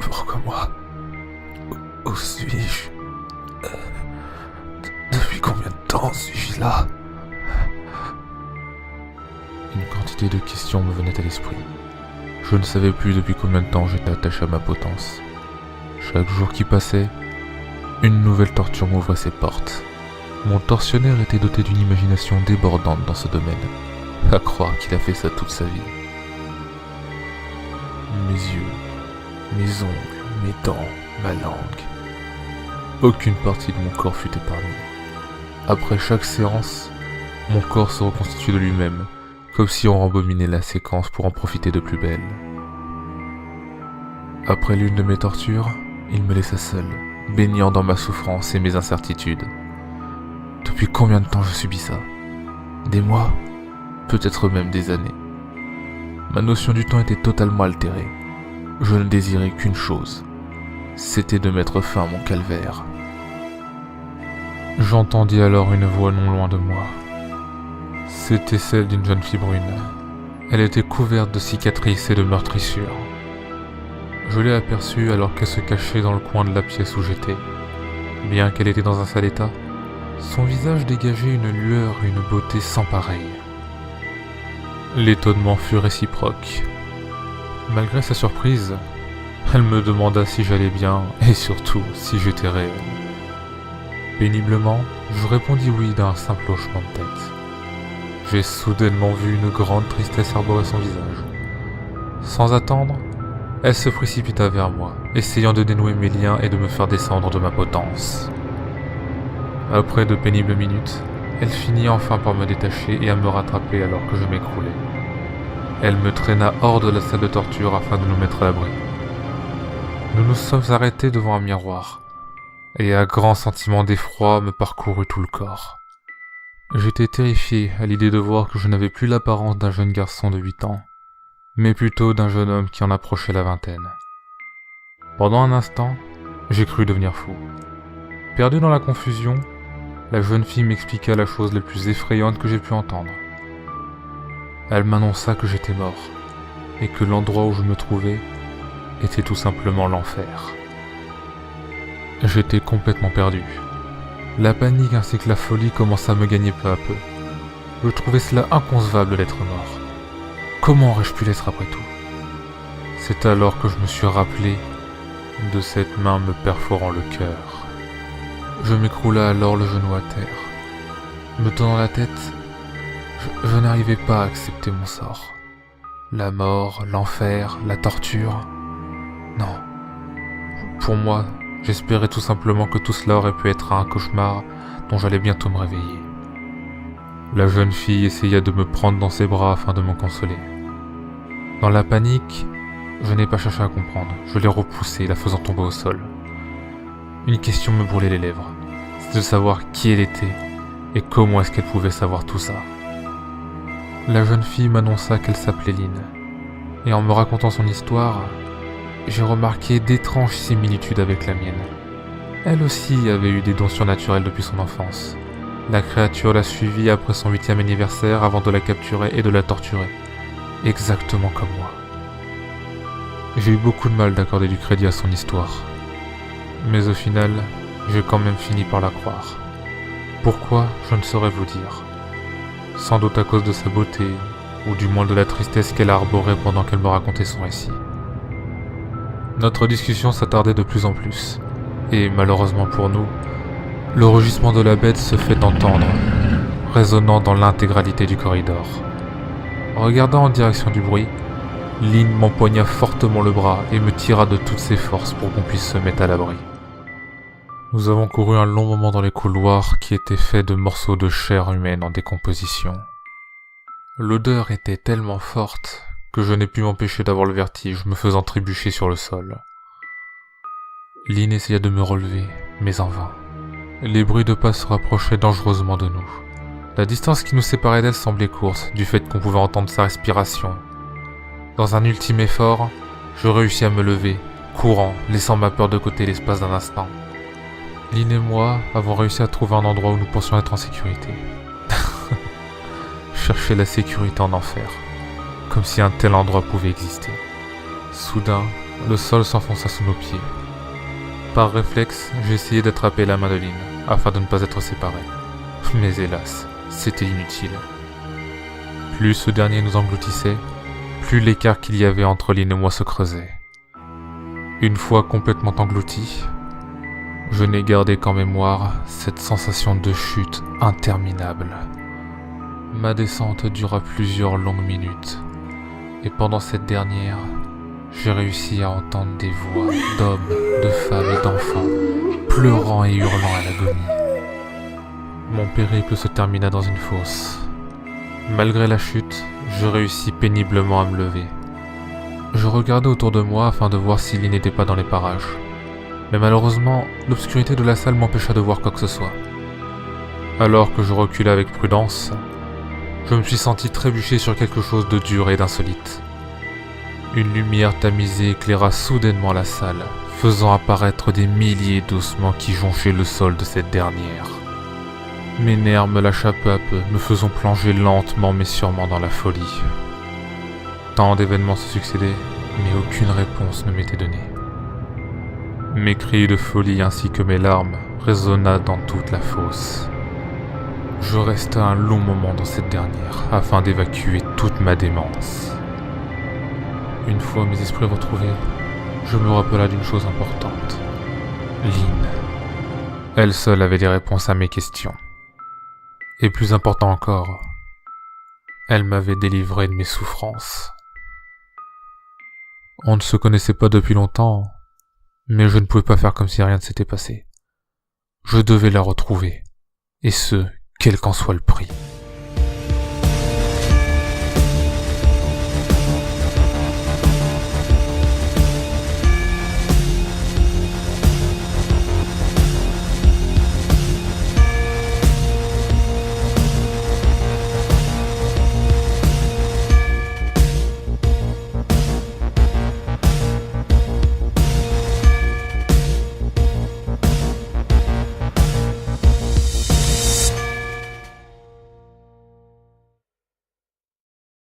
Pourquoi moi? Où suis-je? Depuis combien de temps suis-je là? Une quantité de questions me venaient à l'esprit. Je ne savais plus depuis combien de temps j'étais attaché à ma potence. Chaque jour qui passait, une nouvelle torture m'ouvrait ses portes. Mon tortionnaire était doté d'une imagination débordante dans ce domaine. À croire qu'il a fait ça toute sa vie. Mes yeux, mes ongles, mes dents, ma langue. Aucune partie de mon corps fut épargnée. Après chaque séance, mon corps se reconstituait de lui-même, comme si on rembominait la séquence pour en profiter de plus belle. Après l'une de mes tortures, il me laissa seul, baignant dans ma souffrance et mes incertitudes. Depuis combien de temps je subis ça? Des mois? Peut-être même des années. Ma notion du temps était totalement altérée. Je ne désirais qu'une chose, c'était de mettre fin à mon calvaire. J'entendis alors une voix non loin de moi. C'était celle d'une jeune fille brune. Elle était couverte de cicatrices et de meurtrissures. Je l'ai aperçue alors qu'elle se cachait dans le coin de la pièce où j'étais. Bien qu'elle était dans un sale état, son visage dégageait une lueur et une beauté sans pareille. L'étonnement fut réciproque. Malgré sa surprise, elle me demanda si j'allais bien et surtout si j'étais réel. Péniblement, je répondis oui d'un simple hochement de tête. J'ai soudainement vu une grande tristesse arborer son visage. Sans attendre, elle se précipita vers moi, essayant de dénouer mes liens et de me faire descendre de ma potence. Après de pénibles minutes, elle finit enfin par me détacher et à me rattraper alors que je m'écroulais. Elle me traîna hors de la salle de torture afin de nous mettre à l'abri. Nous nous sommes arrêtés devant un miroir, et un grand sentiment d'effroi me parcourut tout le corps. J'étais terrifié à l'idée de voir que je n'avais plus l'apparence d'un jeune garçon de 8 ans, mais plutôt d'un jeune homme qui en approchait la vingtaine. Pendant un instant, j'ai cru devenir fou. Perdu dans la confusion, la jeune fille m'expliqua la chose la plus effrayante que j'ai pu entendre. Elle m'annonça que j'étais mort, et que l'endroit où je me trouvais était tout simplement l'enfer. J'étais complètement perdu. La panique ainsi que la folie commença à me gagner peu à peu. Je trouvais cela inconcevable d'être mort. Comment aurais-je pu l'être après tout? C'est alors que je me suis rappelé de cette main me perforant le cœur. Je m'écroula alors le genou à terre. Me tenant la tête, je n'arrivais pas à accepter mon sort. La mort, l'enfer, la torture. Non. Pour moi, j'espérais tout simplement que tout cela aurait pu être un cauchemar dont j'allais bientôt me réveiller. La jeune fille essaya de me prendre dans ses bras afin de me consoler. Dans la panique, je n'ai pas cherché à comprendre. Je l'ai repoussée, la faisant tomber au sol. Une question me brûlait les lèvres. C'était de savoir qui elle était et comment est-ce qu'elle pouvait savoir tout ça. La jeune fille m'annonça qu'elle s'appelait Lynn. Et en me racontant son histoire, j'ai remarqué d'étranges similitudes avec la mienne. Elle aussi avait eu des dons surnaturels depuis son enfance. La créature l'a suivie après son 8e anniversaire avant de la capturer et de la torturer. Exactement comme moi. J'ai eu beaucoup de mal d'accorder du crédit à son histoire. Mais au final, j'ai quand même fini par la croire. Pourquoi, je ne saurais vous dire. Sans doute à cause de sa beauté, ou du moins de la tristesse qu'elle arborait pendant qu'elle me racontait son récit. Notre discussion s'attardait de plus en plus, et malheureusement pour nous, le rugissement de la bête se fait entendre, résonnant dans l'intégralité du corridor. Regardant en direction du bruit, Lynn m'empoigna fortement le bras et me tira de toutes ses forces pour qu'on puisse se mettre à l'abri. Nous avons couru un long moment dans les couloirs qui étaient faits de morceaux de chair humaine en décomposition. L'odeur était tellement forte que je n'ai pu m'empêcher d'avoir le vertige, me faisant trébucher sur le sol. Lynn essaya de me relever, mais en vain. Les bruits de pas se rapprochaient dangereusement de nous. La distance qui nous séparait d'elle semblait courte, du fait qu'on pouvait entendre sa respiration. Dans un ultime effort, je réussis à me lever, courant, laissant ma peur de côté l'espace d'un instant. Lynn et moi avons réussi à trouver un endroit où nous pensions être en sécurité. Chercher la sécurité en enfer, comme si un tel endroit pouvait exister. Soudain, le sol s'enfonça sous nos pieds. Par réflexe, j'ai essayé d'attraper la main de Lynn, afin de ne pas être séparés. Mais hélas, c'était inutile. Plus ce dernier nous engloutissait, plus l'écart qu'il y avait entre Lynn et moi se creusait. Une fois complètement englouti, je n'ai gardé qu'en mémoire cette sensation de chute interminable. Ma descente dura plusieurs longues minutes, et pendant cette dernière, j'ai réussi à entendre des voix d'hommes, de femmes et d'enfants, pleurant et hurlant à l'agonie. Mon périple se termina dans une fosse. Malgré la chute, je réussis péniblement à me lever. Je regardais autour de moi afin de voir si Lynn n'était pas dans les parages. Mais malheureusement, l'obscurité de la salle m'empêcha de voir quoi que ce soit. Alors que je reculais avec prudence, je me suis senti trébucher sur quelque chose de dur et d'insolite. Une lumière tamisée éclaira soudainement la salle, faisant apparaître des milliers d'ossements qui jonchaient le sol de cette dernière. Mes nerfs me lâcha peu à peu, me faisant plonger lentement mais sûrement dans la folie. Tant d'événements se succédaient, mais aucune réponse ne m'était donnée. Mes cris de folie ainsi que mes larmes résonna dans toute la fosse. Je restai un long moment dans cette dernière, afin d'évacuer toute ma démence. Une fois mes esprits retrouvés, je me rappela d'une chose importante. Lynn. Elle seule avait les réponses à mes questions. Et plus important encore, elle m'avait délivré de mes souffrances. On ne se connaissait pas depuis longtemps, mais je ne pouvais pas faire comme si rien ne s'était passé. Je devais la retrouver, et ce, quel qu'en soit le prix.